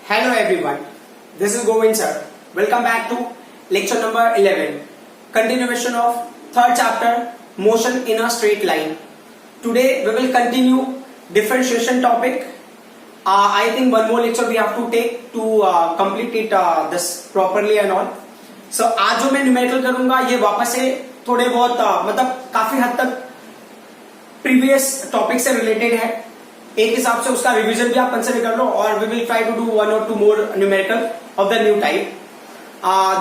Hello everyone, this is Govind sir. Welcome back to lecture number 11, continuation of third chapter, motion in a straight line. Today we will continue differentiation topic. I think one more lecture we have to take to complete it this properly and all. So आज जो मैं numerical करूंगा ये वापस से थोड़े बहुत मतलब काफी हद तक प्रीवियस टॉपिक से रिलेटेड है. एक हिसाब से उसका रिवीजन भी आप कंसिडर कर लो और we will try to do one और two more numerical of the new type.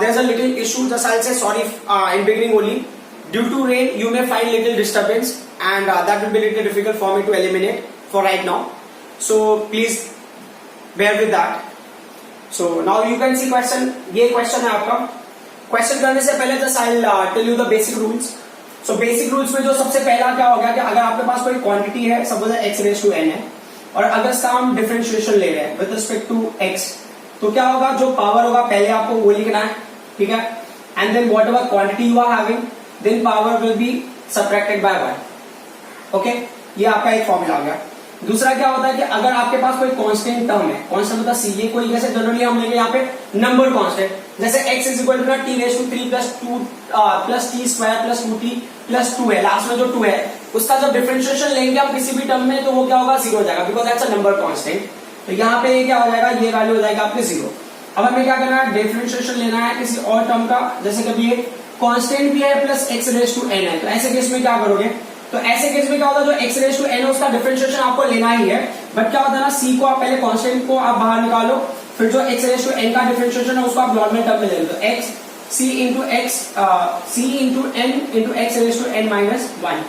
There is a little issue, just I will say sorry in beginning only. Due to rain you may find little disturbance and that will be little difficult for me to eliminate for right now. So please bear with that. So now you can see question. ये question है आपका. Question करने से पहले just I will tell you the basic rules. So basic rules में जो सबसे पहला क्या हो गया कि अगर आपके पास कोई क्वांटिटी है, suppose x raise to n है, और अगर इसका हम डिफरेंशिएशन ले रहे हैं विद रिस्पेक्ट टू x, तो क्या होगा, जो पावर होगा पहले आपको वो लिखना है, ठीक है. And then whatever quantity you are having, then power will be subtracted by 1. Okay, ये आपका एक फॉर्मूला हो गया. दूसरा क्या होता है कि अगर आपके पास कोई कांस्टेंट टर्म है, कांस्टेंट मतलब c, ये कोई जैसे जनरली हम लेंगे यहाँ पे नंबर कांस्टेंट, जैसे x इज इक्वल टू ना t raise to 3 plus 2 plus t square plus 2t plus 2 है, लास्ट में जो 2 है उसका जब डिफरेंशिएशन लेंगे हम किसी भी टर्म में तो वो क्या होगा, 0 हो जाएगा, because that's a number constant. तो यहाँ पे क्या हो जाएगा, ये वैल्यू हो जाएगा आपके 0. अब हमें क्या करना है, डिफरेंशिएशन लेना है किसी और टर्म का, जैसे कभी ये कांस्टेंट भी है plus x raise to n है, तो ऐसे केस में क्या करोगे, तो ऐसे केस में क्या होता है, जो x रेज टू n है उसका डिफरेंशिएशन आपको लेना ही है. बट क्या होता है ना, c को आप पहले कांस्टेंट को आप बाहर निकालो, फिर जो x रेज टू n का डिफरेंशिएशन है उसको आप नॉर्मल टर्म में ले लो, तो x c into n into x raise to n minus 1.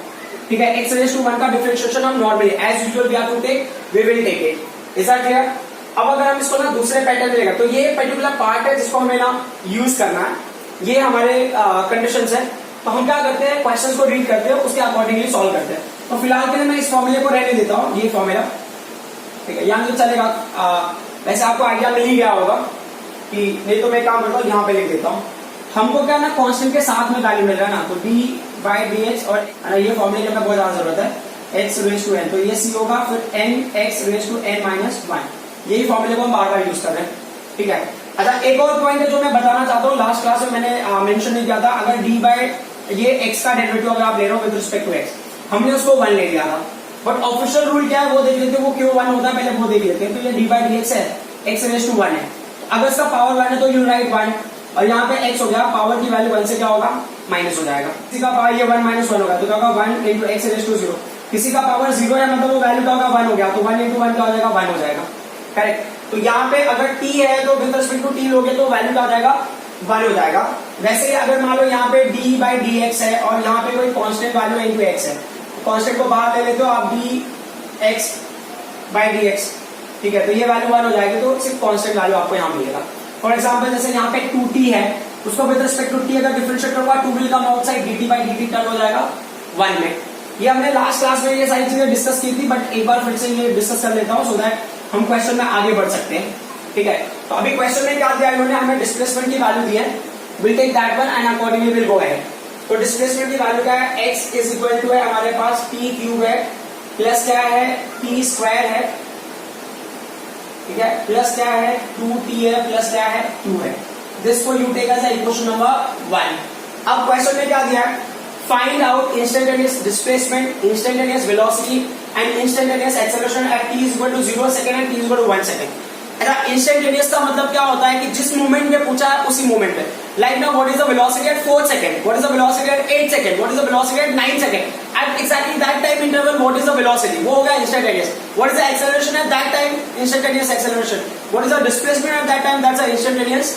ठीक है, x रेज टू 1 का डिफरेंशिएशन हम normally as usual we have to take, we will take it. Is that clear? अब अगर हम इसको ना दूसरे पैटर्न में लेगा, तो ये पर्टिकुलर पार्ट है जिसको हमें ना यूज करना है, ये हमारे कंडीशंस है. तो हम क्या करते हैं, क्वेश्चंस को रीड करते हैं, उसके अकॉर्डिंगली सॉल्व करते हैं. तो फिलहाल के लिए मैं इस फॉर्मूले को रहने देता हूँ, ये फॉर्मूला, ठीक है, यहाँ तो चलेगा. वैसे आपको आइडिया मिल ही गया होगा कि नहीं, तो मैं काम करता हूँ यहाँ पे लिख देता हूँ. हमको क्या ना कांस्टेंट के साथ में वैल्यू मिल रहा है ना, तो डी बाई डी एक्स, और ये फॉर्मूले की हमें बहुत ज्यादा जरूरत है, एक्स रेज टू एन, तो ये सी होगा, फिर N X raise to N minus 1. यही फॉर्मूले को हम बार बार यूज कर रहे हैं, ठीक है. अच्छा, एक और पॉइंट है जो मैं बताना चाहता हूँ, लास्ट क्लास में मैंने मेंशन नहीं किया था. अगर डी बाई ये x का डेरिवेटिव अगर आप ले रहे हो विद रिस्पेक्ट टू x, हमने उसको 1 ले लिया था, बट ऑफिशियल रूल क्या है वो देख लेते हैं, वो क्यों 1 होता है पहले वो देख लेते हैं. तो ये डी बाई डी एक्स है, x रेज टू 1 है, अगर इसका पावर 1 है तो यू राइट 1, और यहाँ पे x हो गया, पावर की वैल्यू 1 से क्या होगा, माइनस हो जाएगा. किसी का पावर ये 1 माइनस 1 होगा, तो क्या होगा 1 इंटू एक्स रेज टू 0. किसी का पावर 0 है, मतलब वो वैल्यू क्या होगा, 1 हो गया, तो 1 इंटू 1 क्या हो जाएगा, 1 हो जाएगा. करेक्ट. तो यहाँ पे अगर t है तो विद रिस्पेक्ट टू t लोगे तो वैल्यू क्या हो जाएगा, 1 हो जाएगा. वैसे ही अगर मान लो यहाँ पे d बाई डी एक्स है और यहाँ पे कोई कांस्टेंट वैल्यू इंटू x है, कांस्टेंट को बाहर ले लेते हो आप, D x by D x, ठीक है, तो ये वैल्यू 1 हो जाएगी, तो सिर्फ कांस्टेंट वैल्यू आपको यहाँ मिलेगा. फॉर एग्जाम्पल जैसे यहाँ पे 2t है, उसको विद रिस्पेक्ट टू t अगर डिफरेंशिएट करूंगा, 2 will come outside, dt by dt turn हो जाएगा 1 में. ये हमने लास्ट क्लास में ये सारी चीजें डिस्कस की थी, बट एक बार फिर से ये डिस्कस कर लेता हूँ सो दैट हम क्वेश्चन में आगे बढ़ सकते हैं, ठीक है. तो अभी क्वेश्चन में क्या दिया इन्होंने, हमें डिस्प्लेसमेंट की वैल्यू दी है, will take that one and accordingly will go ahead. तो डिस्प्लेसमेंट की वैल्यू क्या है, x इज इक्वल टू है हमारे पास t क्यूब है, प्लस क्या है t स्क्वायर है, ठीक है, प्लस क्या है 2t है, प्लस क्या है 2 है. दिस को you take as equation number 1. अब क्वेश्चन में क्या दिया है, find out instantaneous displacement, instantaneous velocity and instantaneous acceleration at t equal to 0 second and t equal to 1 second. ऐसा इंस्टेंटेनियस का मतलब क्या होता है कि जिस मोमेंट में पूछा है उसी मोमेंट पे, like now what is the velocity at 4 second, what is the velocity at 8 second, what is the velocity at 9 second, at exactly that time interval what is the velocity, वो होगा instantaneous. What is the acceleration at that time, instantaneous acceleration. What is the displacement at that time, that's a instantaneous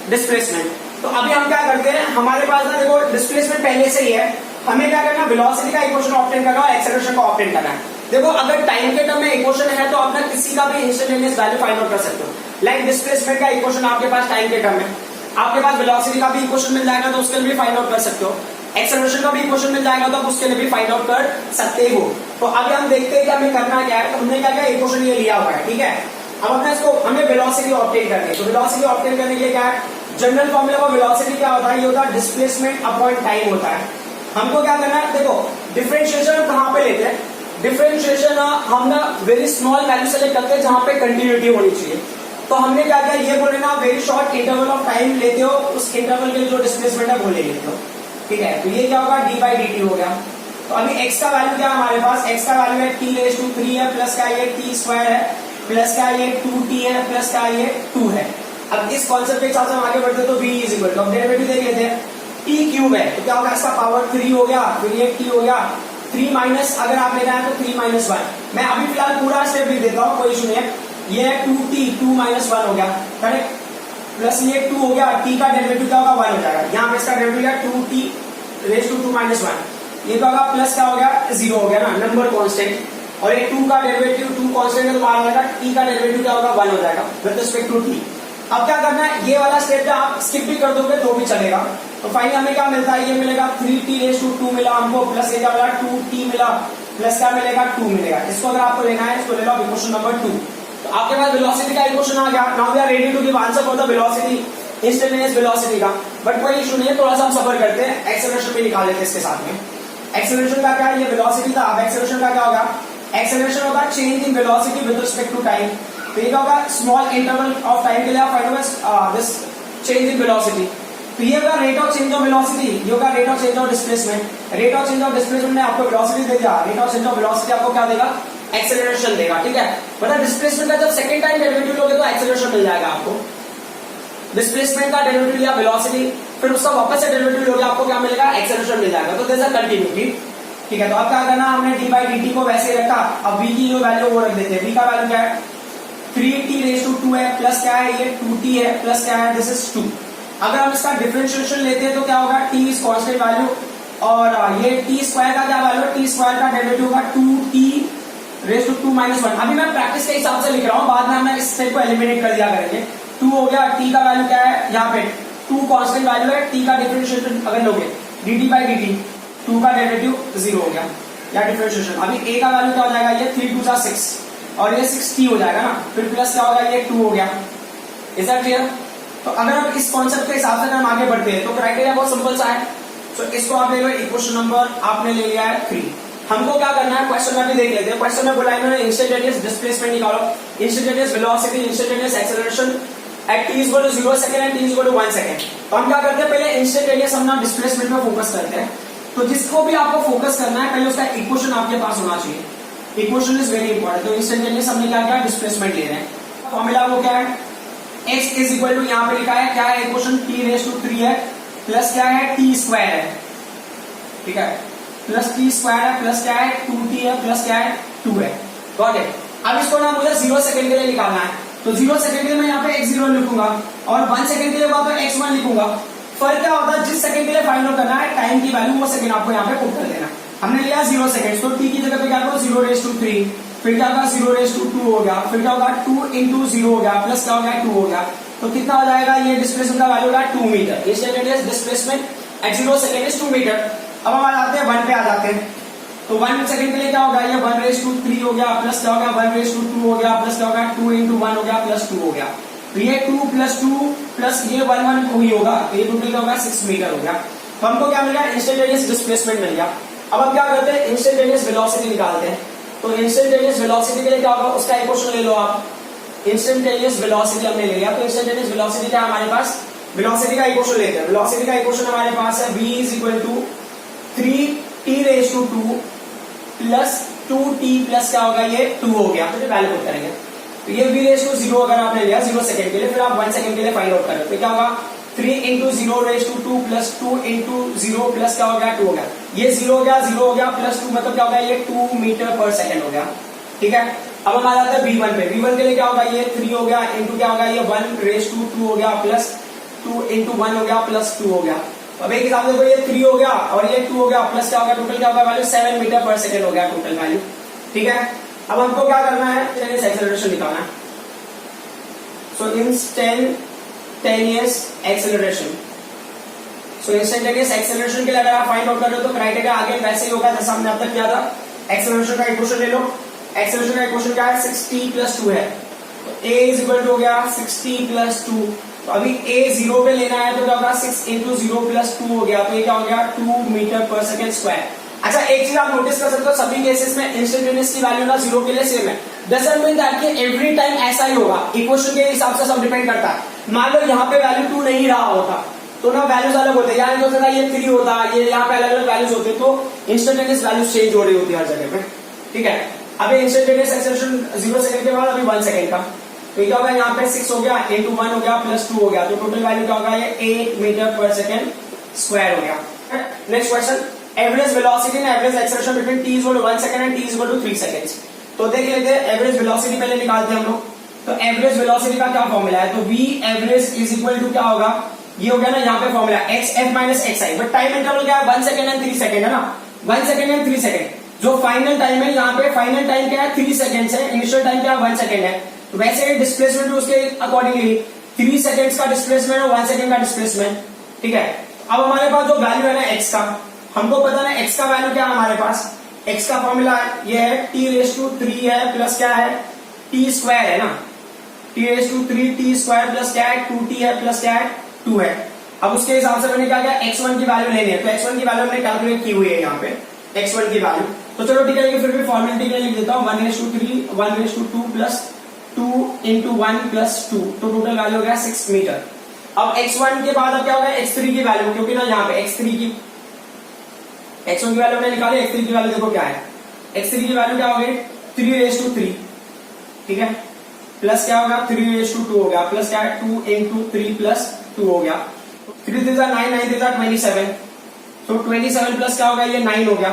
displacement. तो अभी हम क्या करते हैं, हमारे पास ना देखो डिस्प्लेसमेंट पहले से ही है, हमें क्या करना, वेलोसिटी का इक्वेशन ऑब्टेन करना और एक्सेलरेशन का ऑब्टेन करना है. देखो अगर टाइम के टर्म में इक्वेशन है तो आप ना किसी का भी इंस्टेंटेनियस वैल्यू फाइंड आउट कर सकते हो. लाइक डिस्प्लेसमेंट का इक्वेशन आपके पास टाइम के टर्म में, आपके पास वेलोसिटी का भी इक्वेशन मिल जाएगा तो उसके लिए भी फाइंड आउट कर सकते हो, एक्सेलरेशन का भी इक्वेशन मिल जाएगा तो आप उसके लिए भी फाइंड आउट कर सकते हो. तो अभी हम देखते हैं कि हमें करना क्या है. तो हमने क्या किया, इक्वेशन ये लिया हुआ है, ठीक है. अब अपने इसको हमें वेलोसिटी ऑब्टेन करनी है. तो वेलोसिटी ऑब्टेन करने के लिए क्या है, जनरल फॉर्मूला फॉर वेलोसिटी क्या होता है, ये होता है डिस्प्लेसमेंट अपॉन टाइम होता है. हमको क्या करना है, देखो डिफरेंशिएशन कहां पे लेते हैं, डिफरेंशिएशन हम ना वेरी स्मॉल वैल्यू सेलेक्ट करते हैं जहां पे कंटिन्यूटी होनी चाहिए. तो हमने क्या किया, ये बोले ना very short interval of time लेते हो, उस इंटरवल के जो डिस्प्लेसमेंट है वो ले लेते हो, ठीक है। तो ये क्या होगा, डी बाई डी टी हो गया। तो अभी x का वैल्यू क्या है हमारे पास, x का वैल्यू है t रेज टू 3 है, प्लस का ये t स्क्वायर है, प्लस का ये 2t है, प्लस का ये 2 है। अब इस कॉन्सेप्ट के हिसाब से हम आगे बढ़ते तो v इज इक्वल टू, अब डेरिवेटिव देख लेते हैं, t क्यूब है तो क्या होगा, इसका पावर 3 हो गया, फिर ये t हो गया 3 माइनस, अगर आप लेना है तो 3 माइनस 1। मैं अभी फिलहाल पूरा स्टेप लिख देता हूँ, कोई इशू नहीं है। ये है 2t 2 माइनस 1 हो गया, करेक्ट, प्लस ये 2 हो गया, t का डेरिवेटिव क्या होगा, 1 हो जाएगा। यहाँ पे इसका डेरिवेटिव है 2t रेज टू 2 माइनस 1, ये क्या होगा, प्लस क्या हो गया, 0 हो गया ना, नंबर कांस्टेंट, और ये 2 का डेरिवेटिव 2 कांस्टेंट है तो बाहर आ जाएगा, t का डेरिवेटिव क्या होगा, 1 हो जाएगा विद रिस्पेक्ट टू t। अब क्या करना है, ये वाला स्टेप जो आप स्किप भी कर दोगे तो भी चलेगा। तो फाइनली हमें क्या मिलता है, ये मिलेगा 3t रेज टू 2 मिला हमको, प्लस ये क्या मिला 2t मिला, प्लस क्या मिलेगा 2 मिलेगा। इसको अगर आपको लेना है इसको ले लो इक्वेशन नंबर 2। तो आपके पास वेलोसिटी का इक्वेशन आ गया। Now we are ready to give answer for the velocity, instantaneous velocity का, बट कोई इशू नहीं है, थोड़ा सा हम सफर करते हैं, एक्सेलरेशन भी निकाल लेते हैं इसके साथ में। एक्सेलरेशन का क्या है, ये वेलोसिटी था, अब एक्सेलरेशन का क्या होगा, एक्सेलरेशन होगा change in velocity with respect to time. तो ये क्या होगा, स्मॉल इंटरवल ऑफ टाइम के लिए आप find out this change in velocity. तो ये होगा rate of change of velocity, ये होगा rate of change of displacement. Rate of change of displacement ने आपको वेलोसिटी दे दिया, rate of change of velocity आपको क्या देगा, एक्सेलरेशन देगा, ठीक है। मतलब डिस्प्लेसमेंट का जब सेकंड टाइम डेरिवेटिव लोगे तो एक्सेलरेशन मिल जाएगा आपको। डिस्प्लेसमेंट का डेरिवेटिव लिया वेलोसिटी, फिर उसका वापस से डेरिवेटिव लोगे आपको क्या मिलेगा, एक्सेलरेशन मिल जाएगा। तो देयर इज अ कंटिन्यूटी, ठीक है। तो अब क्या करना, हमने डी बाई डी टी को वैसे रखा, अब v की जो वैल्यू वो रख देते हैं। v का वैल्यू क्या है, 3t रेज टू 2 है, प्लस क्या है ये 2t है, प्लस क्या है दिस इज 2। अगर हम इसका डिफरेंशिएशन लेते हैं तो क्या होगा, t इज कांस्टेंट वैल्यू, और ये t स्क्वायर का क्या वैल्यू है, t स्क्वायर का डेरिवेटिव होगा 2t रेज टू 2 माइनस 1। अभी मैं प्रैक्टिस के हिसाब से लिख रहा हूँ, बाद में हम इस स्टेप को एलिमिनेट कर दिया करेंगे। 2 हो गया, t का वैल्यू क्या है, यहाँ पे 2 कांस्टेंट वैल्यू है, t का डिफरेंशिएशन अगर लोगे dt बाई dt, 2 का डेरिवेटिव 0 हो गया या डिफरेंशिएशन। अभी a का वैल्यू क्या हो जाएगा, ये 3 2 6 और ये 6t हो जाएगा ना, फिर प्लस क्या होगा, ये 2 हो गया। Is that clear? तो अगर हम इस कॉन्सेप्ट के हिसाब से हम आगे बढ़ते हैं तो क्राइटेरिया बहुत सिंपल सा है। तो इसको आप ले लो, इक्वेशन नंबर आपने ले लिया है 3। हमको क्या करना है, क्वेश्चन में भी देख लेते हैं। क्वेश्चन में बोला इन्होंने इंस्टेंटेनियस डिस्प्लेसमेंट निकालो, instantaneous velocity, instantaneous acceleration at t equal to 0 second and t equal to 1 second. तो हम क्या करते हैं, पहले इंस्टेंटेनियस हम ना डिस्प्लेसमेंट में फोकस करते हैं। तो जिसको भी आपको फोकस करना है पहले उसका इक्वेशन आपके पास होना चाहिए, इक्वेशन इज वेरी इंपॉर्टेंट। तो इंस्टेंटेनियस हमने क्या किया, डिस्प्लेसमेंट ले रहे हैं। फॉर्मूला वो क्या है, x इज इक्वल टू, यहाँ पे लिखा है क्या है इक्वेशन, t रेज टू 3 है, प्लस क्या है t स्क्वायर है, ठीक है, प्लस t स्क्वायर है, प्लस क्या है 2t है, प्लस क्या है 2 है। Got it? अब इसको ना मुझे 0 सेकंड के लिए निकालना है, तो 0 सेकंड के लिए मैं यहाँ पे x0 लिखूंगा और 1 सेकंड के लिए वहां पे x1 लिखूंगा। फर्क क्या होता है, जिस सेकंड के लिए फाइंड आउट करना है टाइम की वैल्यू, वो सेकंड आपको यहाँ पे पुट कर देना। हमने लिया 0 सेकंड, तो t की जगह पे क्या करो 0 रेज टू 3, फिर क्या होगा 0 रेज टू 2 हो गया, फिर क्या होगा 2 इंटू 0 हो गया, प्लस क्या हो गया 2 हो गया। तो कितना हो जाएगा, ये डिस्प्लेसमेंट का वैल्यू होगा 2 meter. Instantaneous displacement at 0 second is 2 meter. अब हम आ जाते हैं 1 पे आ जाते हैं। तो 1 सेकंड के लिए क्या होगा, ये 1 रेज टू 3 हो गया, प्लस क्या हो गया 1 रेज टू 2 हो गया, प्लस क्या होगा 2 इंटू 1 हो गया, प्लस 2 हो गया। तो ये 2 प्लस 2 प्लस ये 1 1 वही होगा, तो ये टोटल क्या होगा 6 मीटर हो गया। तो हमको क्या मिल गया, इंस्टेंटेनियस डिस्प्लेसमेंट मिल गया। अब हम क्या करते हैं, इंस्टेंटेनियस वेलोसिटी निकालते हैं। तो इंस्टेंटेनियस वेलोसिटी के लिए क्या होगा, उसका इक्वेशन ले लो आप। इंस्टेंटेनियस वेलोसिटी हमने ले लिया, तो इंस्टेंटेनियस वेलोसिटी क्या हमारे पास, वेलोसिटी का इक्वेशन लेते हैं। वेलोसिटी का इक्वेशन हमारे पास है v is equal to 3t raise to 2 plus 2t plus क्या होगा, ये 2 हो गया। तो वैल्यू पुट करेंगे, तो ये v रेज टू 0 अगर आपने लिया 0 सेकंड के लिए, फिर आप 1 सेकंड के लिए फाइंड आउट करें, तो क्या होगा 3 into 0 raise to 2 plus 2 into 0 plus क्या हो गया 2 हो गया। ये 0 हो गया, 0 हो गया, प्लस 2 मतलब क्या हो गया, ये 2 मीटर पर सेकंड हो गया, ठीक है। अब हम आ जाते हैं v1 पे। v1 के लिए क्या होगा, ये 3 हो गया इंटू क्या होगा, ये 1 रेज टू 2 हो गया, प्लस 2 इंटू 1 हो गया, प्लस 2 हो गया। अब एक हिसाब से ये 3 हो गया और ये 2 हो गया, प्लस क्या होगा, टोटल क्या होगा वैल्यू 7 मीटर पर सेकंड हो गया टोटल वैल्यू, ठीक है। अब हमको क्या करना है, एक्सेलरेशन निकालना है। सो इंस्टेंटेनियस एक्सेलरेशन, सो इंस्टेंटेनियस एक्सेलरेशन के लिए अगर आप फाइंड आउट कर रहे हो तो क्राइटेरिया आगे वैसे ही होगा जैसा हमने अब तक किया था। एक्सेलरेशन का इक्वेशन ले लो। एक्सेलरेशन का इक्वेशन क्या है, 6t प्लस 2 है, तो a इज इक्वल टू हो गया 6t प्लस 2। तो अभी a 0 पे लेना है तो क्या होगा 6 इंटू 0 प्लस 2 हो गया, तो ये क्या हो गया 2 मीटर पर सेकेंड स्क्वायर। अच्छा एक चीज आप नोटिस कर सकते हो सभी केसेस में इंस्टेंटेनियस की वैल्यू ना 0 के लिए सेम है। डजंट मीन दैट कि एवरी टाइम ऐसा ही होगा, इक्वेशन के हिसाब से सब डिपेंड करता है। मान लो यहाँ पे वैल्यू 2 नहीं रहा होता तो ना वैल्यूज अलग होते हैं, यानी तो ये 3 होता, ये यहाँ पे अलग अलग वैल्यूज होते, तो इंस्टेंटेनियस वैल्यूज चेंज हो रही होती है हर जगह पे, ठीक है। अभी इंस्टेंटेनियस एक्सेलरेशन 0 सेकंड के बाद अभी 1 सेकंड का, तो क्या होगा यहाँ पे 6 हो गया इंटू 1 हो गया प्लस 2 हो गया, तो टोटल वैल्यू क्या होगा ये 8 मीटर पर सेकंड स्क्वायर हो गया। Next question, average velocity and average acceleration between t equal to 1 second and t equal to 3 seconds. तो देख लेते हैं एवरेज वेलोसिटी पहले निकालते हैं हम लोग। तो एवरेज वेलोसिटी का क्या फॉर्मूला है, तो v average is equal to क्या होगा, ये हो गया ना यहाँ पे formula xf minus xi, but time interval क्या है 1 सेकंड एंड 3 सेकंड है ना, 1 सेकंड एंड 3 सेकंड। जो फाइनल टाइम है यहाँ पे फाइनल टाइम क्या है 3 सेकंड है, इनिशियल टाइम क्या है 1 सेकंड है, तो वैसे डिस्प्लेसमेंट उसके अकॉर्डिंगली 3 सेकंड्स का डिस्प्लेसमेंट और 1 सेकंड का डिस्प्लेसमेंट, ठीक है। अब हमारे पास जो वैल्यू है ना x का, हमको पता ना x का वैल्यू क्या है हमारे पास, x का फॉर्मूला ये है t3 है प्लस क्या है t स्क्वायर है ना, t3 t स्क्वायर प्लस क्या है 2t है प्लस क्या है 2 है। अब उसके हिसाब से मैंने क्या किया x1 की वैल्यू लेनी है, तो x1 की वैल्यू हमने कैलकुलेट की हुई है यहाँ पे x1 की वैल्यू, तो चलो ठीक है, फिर भी फॉर्मेलिटी के लिए लिख देता हूँ 1:3 1:2 प्लस 2 इंटू 1 प्लस 2, तो टोटल वैल्यू हो गया 6 मीटर। अब x1 के बाद अब क्या होगा x3 की वैल्यू, क्योंकि ना यहाँ पे x1 की वैल्यू हमने निकाली, x3 की वैल्यू देखो क्या है, x3 की वैल्यू क्या हो गई 3:3, ठीक है, प्लस क्या होगा 3:2 हो गया, प्लस क्या है 2 इंटू 3 प्लस 2 हो गया, 3 3 9 9 3 27, तो 27 प्लस क्या होगा ये 9 हो गया,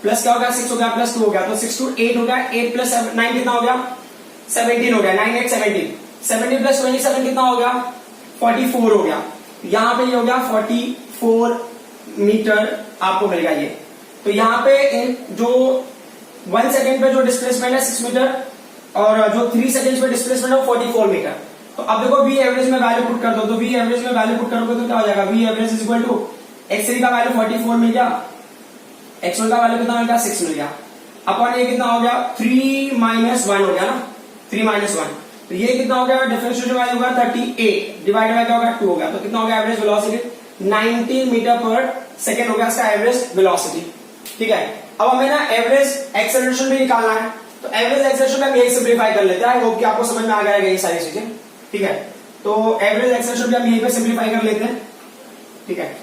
प्लस क्या होगा 6 हो गया प्लस 2 हो गया, तो 6 to 8 हो गया, 8 प्लस 9 कितना हो गया 17 हो गया, 9 8 17, 17 प्लस 27 कितना हो गया 44 हो गया, यहाँ पे ये हो गया 44 मीटर आपको मिल गया ये। तो यहाँ पे जो 1 सेकेंड पे जो डिस्प्लेसमेंट है 6 मीटर और जो 3 सेकेंड पे डिस्प्लेसमेंट है 44 मीटर। तो अब देखो v एवरेज में वैल्यू पुट कर दो, तो v एवरेज में वैल्यू पुट करोगे तो क्या हो जाएगा, v average is equal to x3 का वैल्यू 44 मिल गया, x1 का वैल्यू कितना मिल गया 6 मिल गया, अपॉन ये कितना हो गया 3 - 1 हो गया ना, 3 - 1, तो ये कितना हो गया डिफरेंशियल वैल्यू होगा 38 डिवाइड बाय क्या होगा 2 हो गया, तो कितना हो गया एवरेज वेलोसिटी 19 मीटर पर सेकेंड हो गया इसका एवरेज वेलोसिटी, ठीक है। अब हमें ना एवरेज एक्सेलरेशन भी निकालना है, तो एवरेज एक्सेलरेशन हम यही सिंप्लीफाई कर लेते हैं, आई होप कि आपको समझ में आ जाएगा ये सारी चीजें, ठीक है। तो एवरेज एक्सेलरेशन भी हम यहीं पे सिंप्लीफाई कर लेते हैं, ठीक है।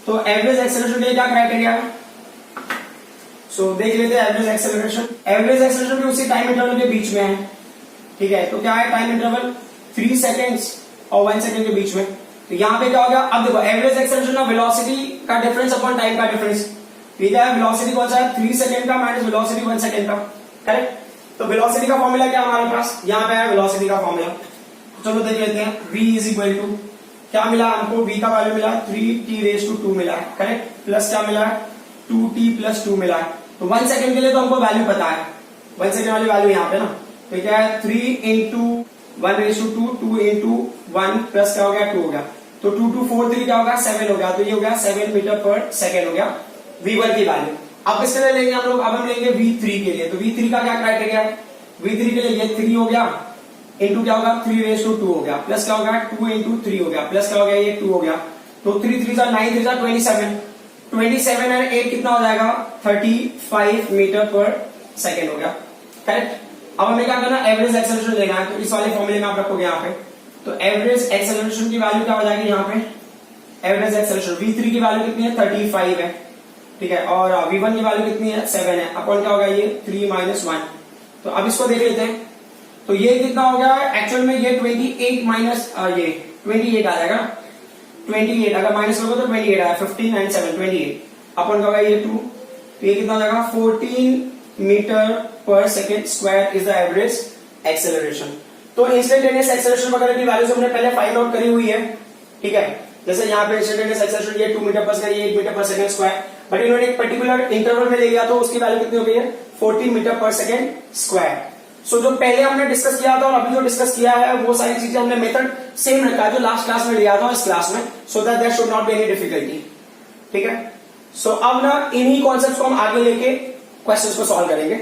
तो एवरेज एक्सेलरेशन के क्या क्राइटेरिया है, सो देख लेते हैं एवरेज एक्सेलरेशन। एवरेज एक्सेलरेशन भी उसी टाइम इंटरवल के बीच में है, ठीक है। तो क्या है टाइम इंटरवल 3 सेकेंड्स और 1 सेकेंड के बीच में, तो यहाँ पे क्या हो गया, अब देखो एवरेज एक्सेलरेशन और वेलोसिटी का डिफरेंस अपॉन टाइम का डिफरेंस, ठीक है। वेलोसिटी कौन सा है 3 सेकेंड का माइनस वेलोसिटी 1 सेकेंड का, करेक्ट। तो वेलोसिटी का फॉर्मूला क्या हमारे पास, यहाँ पे है वेलोसिटी का फॉर्मूला, चलो देख लेते हैं। v इज इक्वल टू क्या मिला हमको, v का वैल्यू मिला 3t⁻² मिला है, करेक्ट, प्लस क्या मिला है 2t + 2 मिला है। तो 1 सेकेंड के लिए तो हमको वैल्यू पता है, 1 सेकेंड वाली वैल्यू यहाँ पे ना, तो क्या है 3 × 1:2 2 × 1 प्लस क्या हो गया 2 हो गया, तो 2 2 4 3 क्या होगा 7 हो गया, तो ये हो गया 7 मीटर पर सेकेंड हो गया v1 की वैल्यू। अब किसके लिए लेंगे हम लोग, अब हम लेंगे v3 के लिए, तो v3 का क्या क्राइटेरिया है, v3 के लिए ये 3 हो गया इंटू क्या होगा 3:2 हो गया, प्लस क्या होगा 2 × 3 हो गया, प्लस क्या हो गया ये 2 हो गया, तो 3 3 9 3 27, 27 और 8 कितना हो जाएगा 35 मीटर पर सेकेंड हो गया, करेक्ट। अब हमें क्या करना एवरेज एक्सेलरेशन लेना है, तो इस वाले फॉर्मूले में आप रखोगे यहाँ पे, तो एवरेज एक्सेलरेशन की वैल्यू क्या हो जाएगी यहाँ पे, एवरेज एक्सेलरेशन v3 की वैल्यू कितनी है 35 है, ठीक है, और v1 की वैल्यू कितनी है 7 है, अपॉन क्या होगा ये 3 - 1। तो अब इसको देख लेते हैं, तो ये कितना हो गया एक्चुअल में ये 28 माइनस ये 28 आ जाएगा, 28 अगर माइनस करोगे तो 28 आया, 15 and 7 28, अपॉन क्या होगा ये 2, तो ये कितना हो जाएगा 14 मीटर पर second square is the average acceleration. तो इंस्टेंटेनियस एक्सेलरेशन वगैरह की वैल्यूज हमने पहले फाइंड आउट करी हुई है, ठीक है। जैसे यहाँ पे इंस्टेंटेनियस एक्सेलरेशन ये 2 मीटर पर सेकेंड, ये 1 मीटर पर सेकेंड स्क्वायर, बट इन्होंने एक पर्टिकुलर इंटरवल में ले लिया, तो उसकी वैल्यू कितनी हो गई है 14 मीटर पर सेकेंड स्क्वायर। सो जो पहले हमने डिस्कस किया था और अभी जो डिस्कस किया है वो सारी चीजें हमने मेथड सेम रखा है जो लास्ट क्लास में लिया था इस क्लास में, so that there should not be any difficulty, ठीक है। सो अब ना इन्हीं कॉन्सेप्ट्स को हम आगे लेके क्वेश्चंस को सॉल्व करेंगे।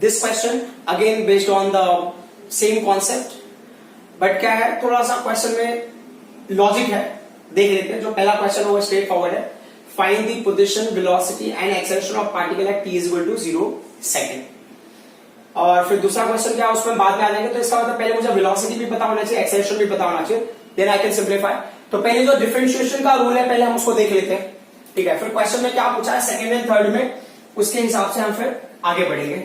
This question again based on the same concept, but क्या है थोड़ा सा क्वेश्चन में लॉजिक है, देख लेते हैं। जो पहला क्वेश्चन है वो स्ट्रेट फॉरवर्ड है, find the position velocity and acceleration of particle at t is equal to 0 second. और फिर दूसरा क्वेश्चन क्या है उसमें बाद में आ जाएंगे। तो इसका मतलब पहले मुझे वेलोसिटी भी पता होना चाहिए, एक्सेलरेशन भी पता होना चाहिए, देन आई कैन सिंप्लीफाई। तो पहले जो डिफरेंशिएशन का रूल है पहले हम उसको देख लेते हैं, ठीक है। फिर क्वेश्चन में क्या पूछा है सेकंड एंड थर्ड में, उसके हिसाब से हम फिर आगे बढ़ेंगे।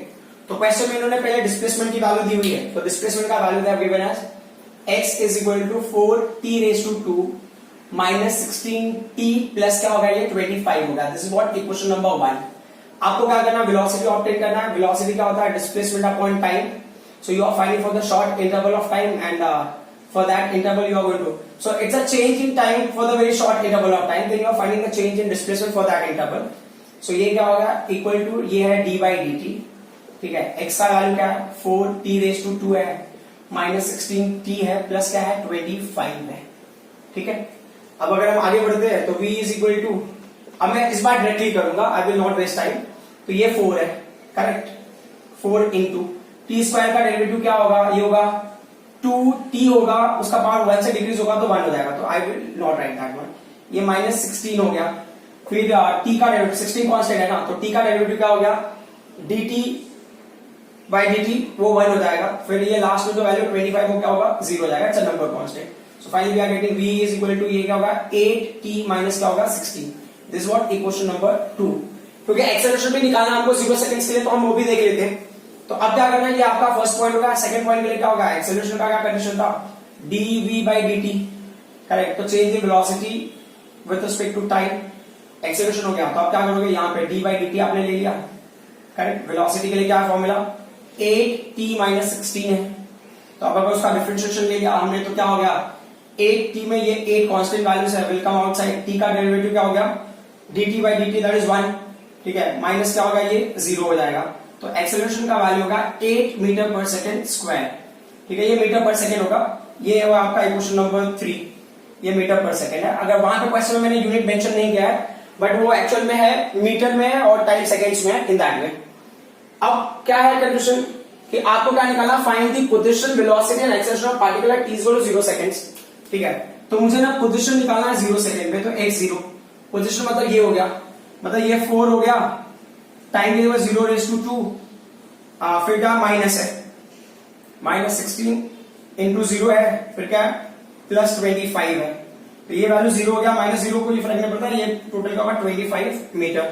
तो क्वेश्चन में इन्होंने पहले डिस्प्लेसमेंट की वैल्यू दी हुई है, तो डिस्प्लेसमेंट का वैल्यू दिया given as x is equal to 4t⁻² minus 16t plus क्या होगा ये 25 होगा। This is what equation number 1। आपको क्या करना है, वेलोसिटी ऑब्टेन करना है। वेलोसिटी क्या होता है, displacement upon time. So you are finding for the short interval of time and for that interval you are going to, so it's a change in time for the very short interval of time, then you are finding the change in displacement for that interval. So ये क्या होगा, equal to ये है d/dt, ठीक है। x का value क्या है 4t⁻² है, माइनस 16t है, प्लस क्या है 25 है, ठीक है। अब अगर हम आगे बढ़ते हैं तो v इज इक्वल टू, अब मैं इस बार डायरेक्टली करूंगा, I will not waste time. तो ये 4 है, करेक्ट। 4 इंटू टी स्क्वायर का डेरिवेटिव क्या होगा, ये होगा 2t होगा, उसका पावर 1 से डिक्रीज होगा तो 1 हो जाएगा, तो आई will not right that one. ये माइनस 16 हो गया, फिर t का डेरिवेटिव 16 कांस्टेंट है ना, तो t का डेरिवेटिव क्या हो गया dt/dt, वो 1 हो जाएगा। फिर ये लास्ट में जो वैल्यू 25 हो क्या होगा 0 हो जाएगा, it's a number constant. So finally we are getting v is equal to ये क्या होगा 8t माइनस क्या होगा 16। This is what equation number 2। क्योंकि एक्सेलरेशन भी निकालना हमको 0 सेकंड्स के लिए, तो हम वो भी देख लेते हैं। तो अब क्या करना है, ये आपका फर्स्ट पॉइंट होगा। सेकंड पॉइंट के लिए क्या होगा, एक्सेलरेशन का क्या कंडीशन था, dv/dt, करेक्ट। तो change in velocity with respect to time, acceleration हो गया। तो आप क्या करोगे, यहाँ पे d/dt आपने ले लिया, करेक्ट। वेलोसिटी के लिए क्या फॉर्मूला 8t माइनस 16 है, तो अब अगर उसका डिफरेंशिएशन ले लिया हमने तो क्या हो गया 8t में ये 8 कांस्टेंट वैल्यूज है, विल कम आउटसाइड। t का डेरिवेटिव क्या हो गया dt/dt, दैट इज 1, ठीक है, माइनस क्या होगा ये 0 हो जाएगा। तो एक्सेलरेशन का वैल्यू होगा 8 मीटर पर सेकेंड स्क्वायर, ठीक है। ये मीटर पर सेकेंड होगा, ये होगा आपका इक्वेशन नंबर 3, ये मीटर पर सेकेंड है। अगर वहां पे क्वेश्चन में मैंने यूनिट मेंशन नहीं किया है, बट वो एक्चुअल में है मीटर में है और टाइम सेकेंड्स में है, इन दैट वे। अब क्या है कंडीशन कि आपको क्या निकालना, find the position velocity and acceleration of particle at t equal to 0 seconds, ठीक है। तो मुझे ना पोजीशन निकालना है 0 सेकंड में, तो x0 पोजीशन मतलब ये हो गया, मतलब ये 4 हो गया, टाइम ये 0⁻², फिर क्या माइनस है, माइनस 16 इंटू 0 है, फिर क्या प्लस 25 है। तो ये वैल्यू 0 हो गया, माइनस 0 कोई फर्क नहीं पड़ता, ये टोटल का होगा 25 मीटर,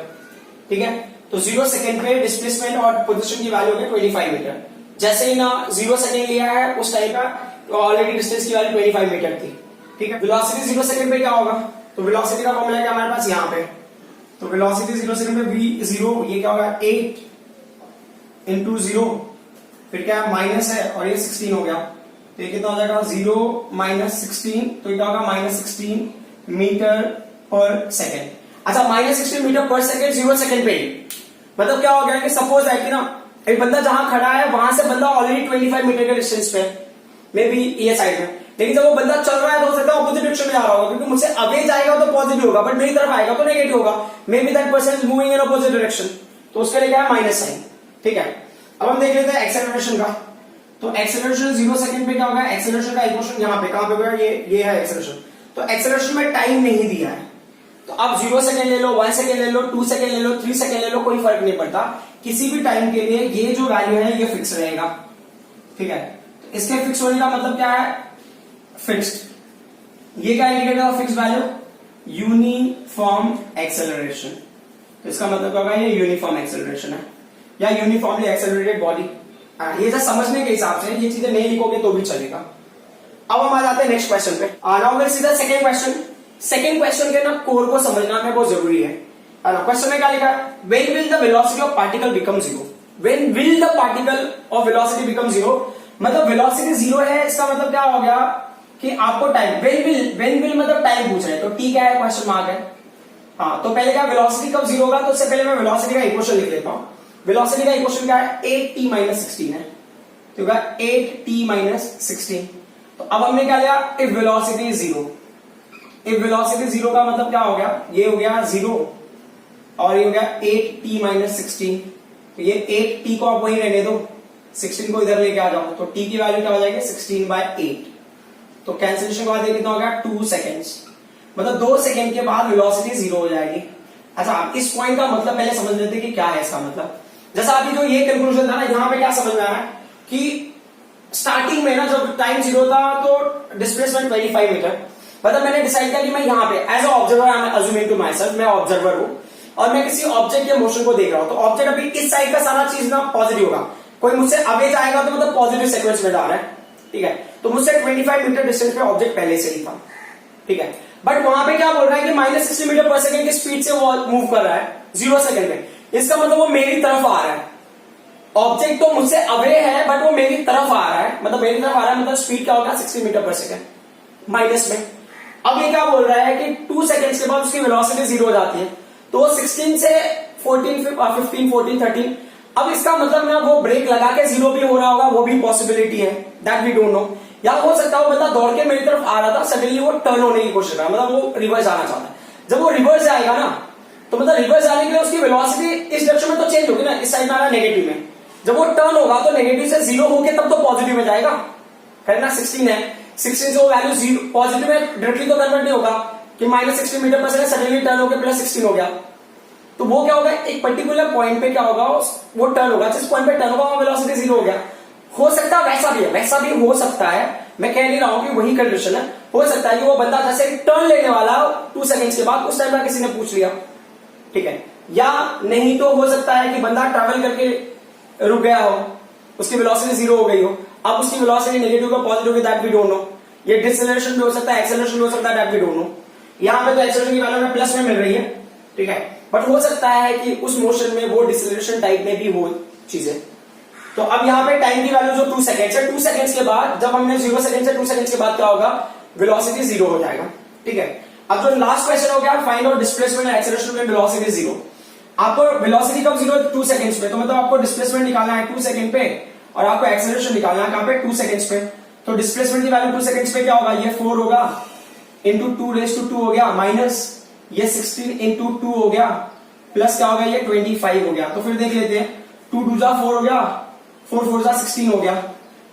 ठीक है। तो 0 सेकंड पे डिस्प्लेसमेंट और पोजीशन की वैल्यू हो गई 25 मीटर। जैसे ही ना 0 सेकंड लिया है उस टाइम का ऑलरेडी डिस्टेंस की वैल्यू 25 मीटर थी, ठीक है। वेलोसिटी 0 सेकंड पे क्या होगा, तो वेलोसिटी का फॉर्मूला क्या हमारे पास यहाँ पे, तो वेलोसिटी 0 सेकंड पे v0, ये क्या होगा 8 इंटू 0, फिर क्या माइनस है और ये 16 हो गया, तो ये कितना हो जाएगा 0 माइनस 16, तो ये क्या होगा माइनस 16 मीटर पर सेकेंड। अच्छा, माइनस 16 मीटर पर सेकेंड 0 सेकंड पे, मतलब क्या हो गया कि सपोज है कि ना एक बंदा जहां खड़ा है वहां से बंदा ऑलरेडी 25 मीटर के डिस्टेंस पे, मे बी ये साइड में, लेकिन जब वो बंदा चल रहा है तो हो सकता है ऑपोजिट डायरेक्शन में जा रहा होगा, क्योंकि मुझसे अवे जाएगा तो पॉजिटिव होगा, बट मेरी तरफ आएगा तो नेगेटिव होगा, may be that person is moving in opposite direction, तो उसके लिए क्या है माइनस साइन, ठीक है। अब हम देख लेते हैं एक्सेलरेशन का। तो एक्सेलरेशन 0 सेकंड पे क्या होगा, एक्सेलरेशन का इक्वेशन यहाँ पे कहां पे होगा, ये है एक्सेलरेशन। तो एक्सेलरेशन में टाइम नहीं दिया है, तो आप 0 सेकंड ले लो, 1 सेकंड ले लो, 2 सेकंड ले लो, 3 सेकंड ले लो, कोई फर्क नहीं पड़ता। किसी भी टाइम के लिए ये जो वैल्यू है ये फिक्स रहेगा, ठीक है। तो इसके फिक्स होने का मतलब क्या है, फिक्स्ड। ये क्या indicator of fix value, uniform acceleration. तो इसका मतलब क्या होगा, ये यूनिफॉर्म एक्सेलरेशन है या यूनिफॉर्मली एक्सेलरेटेड बॉडी। ये जस्ट समझने के हिसाब से, ये चीजें नहीं लिखोगे तो भी चलेगा। अब हम आ जाते हैं नेक्स्ट क्वेश्चन पे। Now will see the second question. Second question के ना कोर को समझना में बहुत जरूरी है। क्वेश्चन में क्या लिखा है, when will the velocity of particle become 0। When will the particle of velocity become 0, मतलब वेलोसिटी 0 है, इसका मतलब क्या हो गया कि आपको टाइम, व्हेन विल मतलब टाइम पूछ रहे हैं, तो टी क्या है, क्वेश्चन मार्क है। हाँ, तो पहले क्या वेलोसिटी कब 0 होगा, तो उससे पहले मैं वेलोसिटी का इक्वेशन लिख लेता हूं। वेलोसिटी का इक्वेशन क्या है, 8t माइनस 16 है, तो क्या 8t माइनस 16। तो अब हमने क्या लिया, if velocity is 0, if velocity 0 का मतलब क्या हो गया, ये हो गया 0 और ये हो गया 8t माइनस 16। तो ये 8t को आप वहीं रहने दो, 16 को इधर लेके आ जाओ, तो t की वैल्यू क्या हो जाएगी 16/8। तो कैंसिलेशन के बाद ये कितना हो गया 2 सेकेंड्स, मतलब 2 सेकेंड के बाद वेलोसिटी 0 हो जाएगी। अच्छा, इस पॉइंट का मतलब पहले समझ लेते कि क्या है इसका मतलब। जैसा अभी जो ये कंक्लूजन था ना, यहाँ पे क्या समझ में आया कि स्टार्टिंग में ना जब टाइम 0 था तो डिस्प्लेसमेंट 25 मीटर, मतलब मैंने डिसाइड किया कि मैं यहाँ पे as a observer, I am assuming to myself, मैं ऑब्जर्वर हूँ और मैं किसी ऑब्जेक्ट के मोशन को देख रहा हूँ। तो ऑब्जेक्ट अभी इस साइड का सारा चीज ना पॉजिटिव होगा, कोई मुझसे अवे जाएगा तो मतलब पॉजिटिव सीक्वेंस में जा रहा है, ठीक है। तो मुझसे 25 मीटर डिस्टेंस पे ऑब्जेक्ट पहले से ही था, ठीक है। बट वहां पे क्या बोल रहा है कि -60 मीटर पर सेकंड की स्पीड से वो मूव कर रहा है 0 सेकंड में। इसका मतलब वो मेरी तरफ आ रहा है, ऑब्जेक्ट तो मुझसे अवे है बट वो मेरी तरफ आ रहा है, मतलब मेरी तरफ आ रहा है, मतलब स्पीड क्या होगा 60 मीटर पर सेकंड माइनस में। अब ये क्या बोल रहा है कि 2 सेकंड्स के बाद उसकी वेलोसिटी 0 हो जाती है, तो 16 से 14 15 14 13, अब इसका मतलब ना वो ब्रेक लगा के 0 भी हो रहा होगा, वो भी पॉसिबिलिटी है, दैट वी डोंट नो। या हो सकता है वो बंदा दौड़ के मेरी तरफ आ रहा था, सडनली वो टर्न होने की कोशिश कर रहा है, मतलब वो रिवर्स आना चाहता है। जब वो रिवर्स जाएगा ना, तो मतलब रिवर्स जाने के लिए उसकी वेलोसिटी इस डायरेक्शन में तो चेंज होगी ना, इस साइड में आ रहा है नेगेटिव में, जब वो टर्न होगा तो नेगेटिव से 0 होके तब तो पॉजिटिव में जाएगा, है ना। 16 है, 16 से वो वैल्यू 0 पॉजिटिव में डायरेक्टली तो कन्वर्ट नहीं होगा कि -60 मीटर पर सेकंड सडनली टर्न होकर +16 हो गया। तो वो क्या होगा, एक पर्टिकुलर पॉइंट पे क्या होगा, वो टर्न होगा, जिस पॉइंट पे टर्न होगा वहां वेलोसिटी 0 हो गया। हो सकता है वैसा भी है, वैसा भी हो सकता है, मैं कह नहीं रहा हूं कि वही कंडीशन है। हो सकता है कि वो बंदा जैसे टर्न लेने वाला 2 सेकंड्स के बाद उस टाइम में किसी ने पूछ लिया, ठीक है। या नहीं तो हो सकता है कि बंदा ट्रैवल करके रुक गया हो, उसकी वेलोसिटी 0 हो गई हो, अब उसकी वेलोसिटी नेगेटिव का positive that we don't know. ये डिसएलेरेशन भी हो सकता है, एक्सेलरेशन भी हो सकता है, दैट वी डोंट नो। यहां पे तो एक्सेलरेशन की वैल्यू में प्लस में मिल रही है, ठीक है, बट हो सकता है कि उस मोशन में वो डिसएलेरेशन टाइप में भी हो चीजें। तो अब यहाँ पे टाइम की वैल्यू जो 2 सेकंड्स है, 2 सेकंड्स के बाद जब हमने 0 सेकंड से 2 सेकंड्स के बाद क्या होगा, वेलोसिटी 0 हो जाएगा, ठीक है। अब जो लास्ट क्वेश्चन हो गया, find out displacement and acceleration में वेलोसिटी 0। आपको वेलोसिटी कब 0 है, 2 सेकंड्स पे, तो मतलब आपको डिस्प्लेसमेंट निकालना है 2 सेकंड पे और आपको एक्सेलरेशन निकालना है कहां पे, 2 सेकंड्स पे। तो डिस्प्लेसमेंट की वैल्यू 2 सेकंड्स पे क्या होगा, ये 4 होगा इंटू 2 हो गया, माइनस ये 16 इंटू 2 हो गया, प्लस क्या होगा, ये 25 हो गया। तो फिर देख लेते हैं, 2 2 4 हो गया, 4 4 16 हो गया,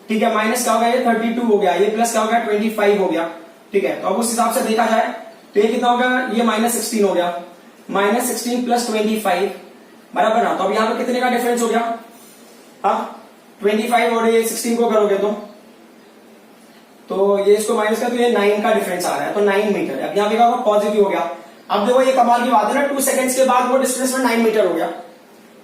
ठीक है, माइनस क्या होगा, ये 32 हो गया, ये प्लस क्या हो गया 25 हो गया, ठीक है। तो अब उस हिसाब से देखा जाए तो ये कितना हो गया, ये -16 हो गया, -16 प्लस 25 बराबर ना। तो अब यहाँ पे कितने का डिफरेंस हो गया, हाँ 25 और ये 16 को करोगे तो ये इसको माइनस का, तो ये 9 का डिफरेंस आ रहा है, तो 9 मीटर। अब यहाँ पे क्या होगा, पॉजिटिव हो गया। अब देखो ये कमाल की बात है ना, 2 सेकंड्स के बाद वो डिस्प्लेसमेंट 9 मीटर हो गया,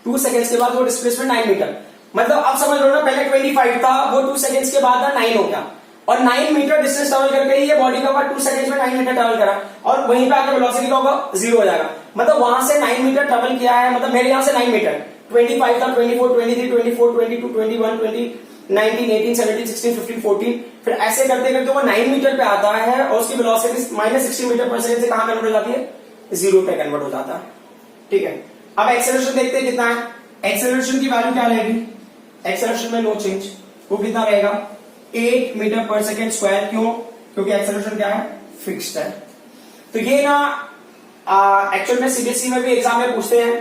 2 सेकंड्स के बाद वो डिस्प्लेसमेंट 9 मीटर, मतलब आप समझ लो ना, पहले 25 था, वो 2 सेकंड्स के बाद 9 हो गया, और 9 मीटर डिस्टेंस ट्रेवल करके ही ये बॉडी का 2 सेकंड्स में 9 मीटर ट्रेवल करा, और वहीं पे आकर वेलोसिटी का होगा 0 हो जाएगा। मतलब वहां से 9 मीटर ट्रेवल किया है, मतलब मेरे यहां से 9 मीटर, 25 था, 24 23 24 22 21 20 19 18 17 16 15 14, फिर ऐसे करते करते वो 9 मीटर पे आता है और उसकी वेलोसिटी -60 मीटर पर सेकंड से कहां कन्वर्ट हो जाती है, 0 पे कन्वर्ट हो जाता है, ठीक है। अब एक्सेलरेशन देखते हैं कितना है, एक्सेलरेशन की वैल्यू क्या रहेगी, एक्सेलरेशन में नो चेंज, वो कितना रहेगा 8 मीटर पर सेकेंड स्क्वायर। क्यों, क्योंकि एक्सेलरेशन क्या है, फिक्स्ड है। तो ये ना एक्चुअल में सीबीएसई में भी एग्जाम में पूछते हैं,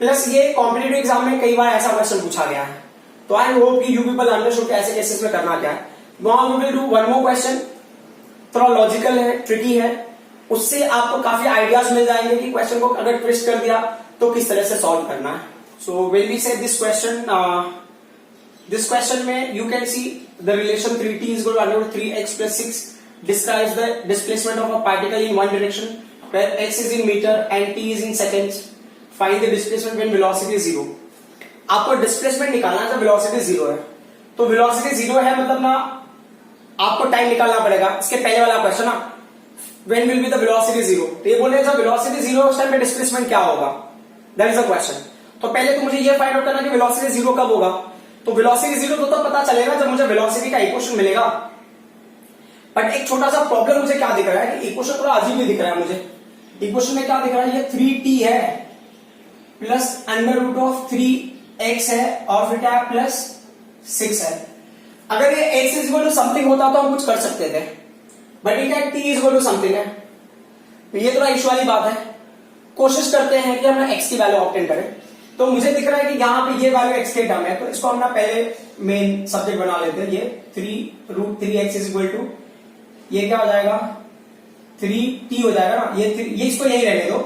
प्लस ये कॉम्पिटिटिव एग्जाम में कई बार ऐसा क्वेश्चन पूछा गया है। तो आई होप कि यू पीपल अंडरस्टूड ऐसे केसेस में करना क्या है। Now we will do one more question, थोड़ा लॉजिकल है, ट्रिकी है, उससे आपको काफी आइडियाज मिल जाएंगे कि क्वेश्चन को अगर ट्विस्ट कर दिया तो किस तरह से सॉल्व करना है। सो व्हेन वी से दिस क्वेश्चन में you can see the relation 3t is equal to under 3x plus 6 describes the displacement of a particle in one direction where x is in meter and t is in seconds. Find the displacement when velocity is 0. आपको displacement निकालना है जब velocity 0 है, तो velocity 0 है मतलब ना आपको टाइम निकालना पड़ेगा। इसके पहले वाला क्वेश्चन ना, when will be the velocity 0, तो ये बोल रहे हैं जब वेलोसिटी 0 उस टाइम पे डिस्प्लेसमेंट क्या होगा, दैट इज अ क्वेश्चन। तो पहले तो मुझे ये फाइंड आउट करना कि वेलोसिटी 0 कब होगा। तो वेलोसिटी 0 तो तब पता चलेगा जब मुझे वेलोसिटी का इक्वेशन मिलेगा। बट एक छोटा सा प्रॉब्लम मुझे क्या दिख रहा है कि इक्वेशन थोड़ा अजीब ही दिख रहा है मुझे। इक्वेशन में क्या दिख रहा है, ये 3t है प्लस √3x है और फिर क्या प्लस 6 है। अगर ये x is equal to something होता तो हम कुछ कर सकते थे, बट ये क्या t is equal to something है, तो ये थोड़ा इश्यू वाली बात है। कोशिश करते हैं कि हम x की वैल्यू ऑब्टेन करें। तो मुझे दिख रहा है कि यहाँ पे ये वैल्यू x के टर्म है, तो इसको हम ना पहले मेन सब्जेक्ट बना लेते हैं। ये 3√3x इज इक्वल टू ये क्या हो जाएगा 3t हो जाएगा ना, ये इसको यही रहने दो,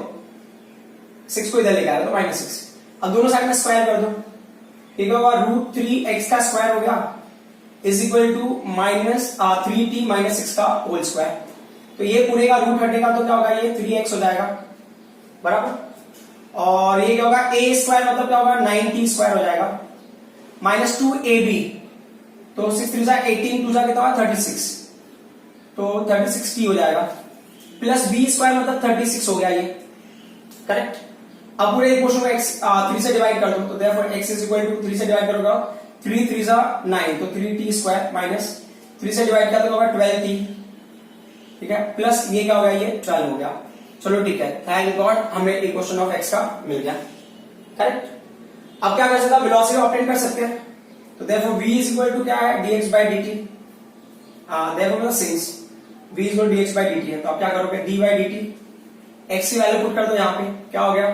6 को इधर लेके आया तो -6। अब दोनों साइड में स्क्वायर कर दो, ठीक होगा √3x का स्क्वायर हो गया इज इक्वल टू -3t - 6 का होल स्क्वायर। तो ये पूरे का रूट हटेगा तो क्या होगा, ये 3x हो जाएगा बराबर। और ये क्या होगा, a स्क्वायर मतलब क्या होगा 9t स्क्वायर हो जाएगा, -2ab तो 6 3 जा 18 2 जा कितना होगा 36 तो 36t हो जाएगा, प्लस b स्क्वायर मतलब 36 हो गया ये करेक्ट। अब पूरे इक्वेशन को x 3 से डिवाइड कर दो तो therefore x is equal to 3 से डिवाइड करोगे 3 3 जा 9 तो 3t स्क्वायर माइनस 3 से डिवाइड किया तो होगा 12t, ठीक है, प्लस ये क्या हो गया, ये 12 हो गया। चलो ठीक है, थैंक गॉड हमें इक्वेशन ऑफ x का मिल गया करेक्ट। अब क्या कर सकते हैं, वेलोसिटी ऑब्टेन कर सकते हैं तो therefore v is equal to क्या है dx/dt, therefore since v is equal to dx/dt है तो आप क्या करोगे d/dt, x की वैल्यू पुट कर दो यहाँ पे, क्या हो गया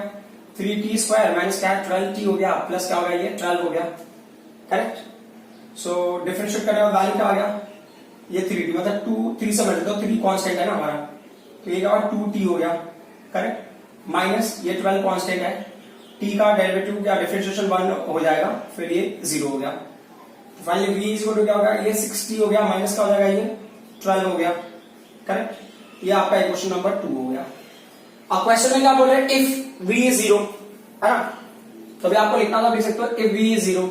3t स्क्वायर माइनस क्या 12t हो गया, प्लस क्या हो गया ये 12 हो गया करेक्ट। सो डिफरेंशिएट करने का वैल्यू क्या आ गया, ये 3t मतलब 2 3 से मल्टीप्लाई तो 3 कांस्टेंट है ना हमारा, तो ये क्या होगा 2t हो गया करेक्ट, माइनस ये 12 कांस्टेंट है, t का डेरिवेटिव क्या डिफरेंशिएशन 1 हो जाएगा, फिर ये 0 हो गया। तो finally v is equal to क्या होगा, ये 6t हो गया माइनस क्या हो जाएगा ये 12 हो गया करेक्ट। ये आपका इक्वेशन नंबर 2 हो गया। अब क्वेश्चन में क्या बोल रहे हैं, इफ v इज 0 है ना, तो अभी आपको लिखना था लिख सकते हो इफ v इज 0,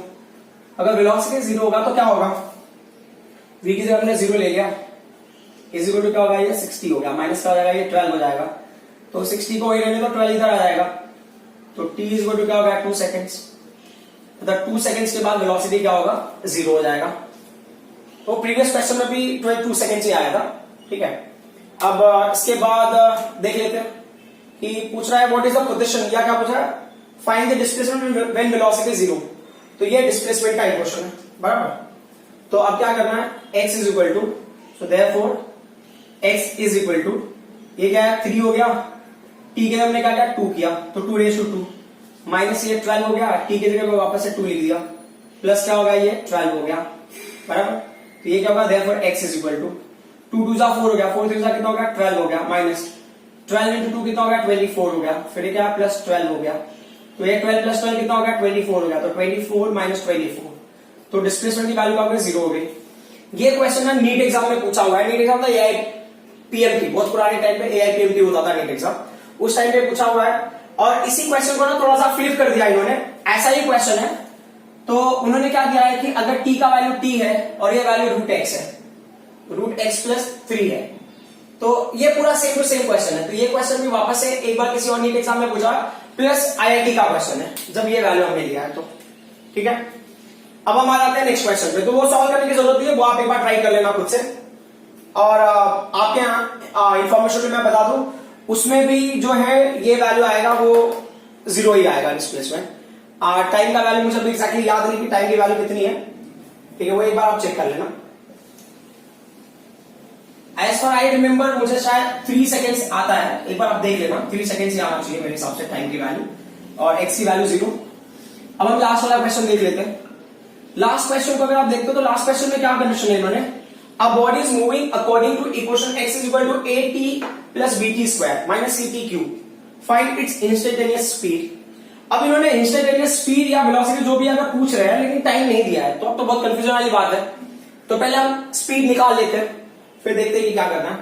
अगर वेलोसिटी 0 होगा तो क्या होगा, v की जगह हमने 0 ले लिया इज इक्वल टू क्या होगा, ये 60 हो गया माइनस क्या हो जाएगा, ये 12 हो जाएगा, तो 60 को वही रहने तो 12 इधर आ जाएगा, तो t इज इक्वल टू क्या होगा 2 सेकेंड्स, मतलब 2 सेकेंड्स के बाद वेलोसिटी क्या होगा 0 हो जाएगा। तो प्रीवियस क्वेश्चन में भी 2 सेकेंड्स ही आया था, ठीक है। अब इसके बाद देख लेते हैं कि पूछ रहा है व्हाट इज द पोजीशन, या क्या पूछ रहा है find the displacement when velocity 0, तो ये डिस्प्लेसमेंट का इक्वेशन है बराबर। तो अब क्या करना है, x is equal to, so therefore x is equal to, ये क्या है 3 हो गया, t के हमने क्या किया 2 किया तो 2 माइनस ये 12 हो गया, t की जगह पे वापस से 2 लिख दिया, प्लस क्या होगा ये 12 हो गया बराबर। तो ये क्या होगा, therefore x is equal to 2 2 जा 4 हो गया, 4 3 जा कितना हो गया 12 हो गया, माइनस 12 इंटू 2 कितना हो गया 24 हो गया, फिर ये क्या प्लस 12 हो गया, तो ये 12 प्लस 12 कितना हो गया 24 हो गया, तो 24 माइनस 24 तो डिस्प्लेसमेंट की वैल्यू क्या हो गई 0 हो गई। ये क्वेश्चन ना नीट एग्जाम में पूछा हुआ है, नीट एग्जाम था एआईपीएमटी, बहुत पुराने टाइम पे एआईपीएमटी होता था नीट एग्जाम, उस टाइम पे पूछा हुआ है। और इसी क्वेश्चन को ना थोड़ा सा फ्लिप कर दिया इन्होंने, ऐसा ही क्वेश्चन है तो उन्होंने क्या दिया है कि अगर t का वैल्यू t है और ये वैल्यू √x है, √x + 3 है, तो ये पूरा सेम टू सेम क्वेश्चन है। तो ये क्वेश्चन भी वापस से एक बार किसी और नीट एग्जाम में पूछा, प्लस आईआईटी का क्वेश्चन है जब ये वैल्यू हमने लिया है, तो ठीक है। अब हम आ जाते हैं नेक्स्ट क्वेश्चन पे, तो वो सॉल्व करने की जरूरत नहीं है, वो आप एक बार ट्राई कर लेना खुद से। और आपके यहाँ इंफॉर्मेशन में मैं बता दूं, उसमें भी जो है ये वैल्यू आएगा वो 0 ही आएगा डिस्प्लेसमेंट। टाइम का वैल्यू मुझे अभी एक्जैक्टली याद नहीं कि टाइम की वैल्यू कितनी है, ठीक है, वो एक बार आप चेक कर लेना। एज फॉर आई रिमेम्बर मुझे शायद 3 सेकेंड्स आता है, एक बार आप देख लेना 3 सेकेंड्स ही आना चाहिए मेरे हिसाब से टाइम की वैल्यू, और x की वैल्यू 0। अब हम लास्ट वाला क्वेश्चन देख लेते हैं। लास्ट क्वेश्चन को अगर आप देखते हो तो लास्ट क्वेश्चन में क्या कंडीशन है इन्होंने, a body is moving according to equation x is equal to at plus bt square minus ct cube, find its instantaneous speed. अब इन्होंने इंस्टेंटेनियस स्पीड या वेलोसिटी जो भी अगर पूछ रहे हैं, लेकिन टाइम नहीं दिया है, तो अब तो बहुत कंफ्यूजन वाली बात है। तो पहले हम स्पीड निकाल लेते हैं, फिर देखते हैं कि क्या करना है।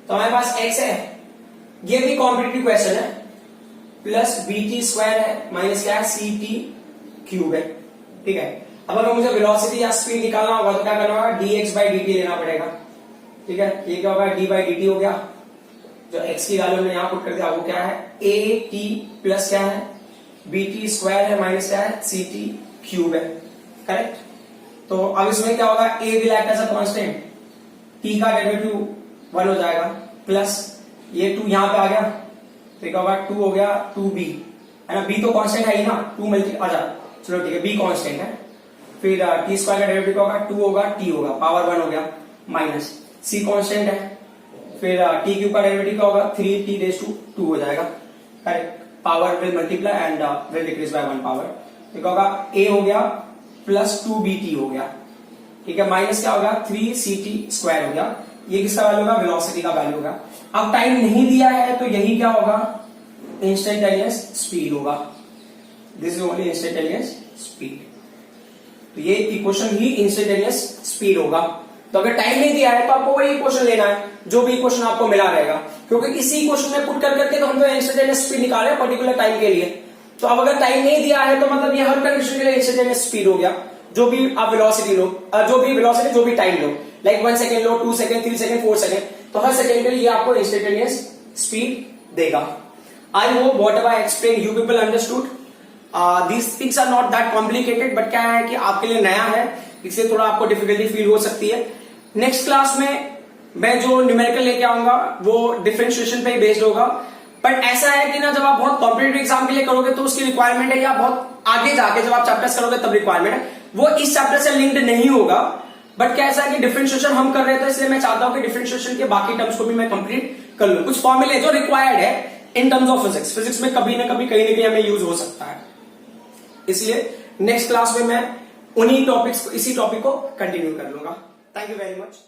तो हमारे पास x है, ये भी कॉम्पिटिटिव क्वेश्चन है, प्लस bt स्क्वायर है माइनस क्या है ct क्यूब है, ठीक है। अब अगर मुझे वेलोसिटी या स्पीड निकालना होगा तो क्या करना होगा, dx/dt लेना पड़ेगा, ठीक है। ये क्या होगा d/dt हो गया, जो x की वैल्यू हमने यहां पुट कर दिया वो क्या है at प्लस क्या है bt स्क्वायर है माइनस क्या है ct क्यूब है, करेक्ट। तो अब इसमें क्या होगा, a will act as a constant, t का डेरिवेटिव 1 हो जाएगा, प्लस ये 2 यहां पे आ गया, तो क्या होगा 2 हो गया 2b है ना, b तो कांस्टेंट है ही ना, 2 मल्टी आ जा, चलो ठीक है b कांस्टेंट है, फिर t स्क्वायर का डेरिवेटिव होगा 2 होगा t होगा पावर 1 हो गया, माइनस c कांस्टेंट है, फिर t क्यूब का डेरिवेटिव क्या होगा 3t रेज़ टू 2 हो जाएगा, correct. Power will multiply and will decrease by 1 power, तो क्या होगा a हो गया प्लस 2bt हो गया, ठीक है, माइनस क्या होगा 3ct स्क्वायर हो गया, ये किसका वैल्यू होगा वेलोसिटी का वैल्यू होगा। अब टाइम नहीं दिया है तो यही क्या होगा इंस्टेंटेनियस स्पीड होगा। This is only instantaneous speed. तो ये इक्वेशन ही इंस्टेंटेनियस स्पीड होगा। तो अगर टाइम नहीं दिया है तो आपको वही इक्वेशन लेना है जो भी इक्वेशन आपको मिला रहेगा, क्योंकि इसी इक्वेशन में पुट कर करके तो हम तो इंस्टेंटेनियस स्पीड निकाल रहे हैं पर्टिकुलर टाइम के लिए। तो अब अगर टाइम नहीं दिया है तो मतलब ये हर कंडीशन के लिए इंस्टेंटेनियस स्पीड हो गया। जो भी आप वेलोसिटी लो, जो भी टाइम लो, लाइक 1 सेकेंड लो, 2 सेकेंड, 3 सेकेंड, 4 सेकेंड, तो हर सेकेंड के लिए ये आपको इंस्टेंटेनियस स्पीड देगा। I hope whatever I explain you people understood. These things are not that complicated, but क्या है कि आपके लिए नया है, इसलिए थोड़ा आपको डिफिकल्टी फील हो सकती है। नेक्स्ट क्लास में मैं जो न्यूमेरिकल लेके आऊंगा वो डिफरेंशिएशन पे ही बेस्ड होगा। बट ऐसा है कि ना, जब आप बहुत कॉम्पिटेटिव एग्जाम के लिए करोगे तो उसकी रिक्वायरमेंट है, या बहुत आगे जाके जब आप चैप्टर्स करोगे तब रिक्वायरमेंट है, वो इस चैप्टर से लिंक्ड नहीं होगा। बट कैसा है कि डिफरेंशिएशन हम कर रहे हैं, तो इसलिए मैं चाहता हूं कि डिफरेंशिएशन के बाकी टर्म्स को भी मैं कंप्लीट कर लूं। कुछ फॉर्मूले जो रिक्वायर्ड है इन टर्म्स ऑफ फिजिक्स में कभी ना कभी कहीं ना कहीं हमें यूज हो सकता है। इसलिए नेक्स्ट क्लास में मैं उन्हीं टॉपिक्स, इसी टॉपिक को कंटिन्यू कर लूंगा। Thank you very much.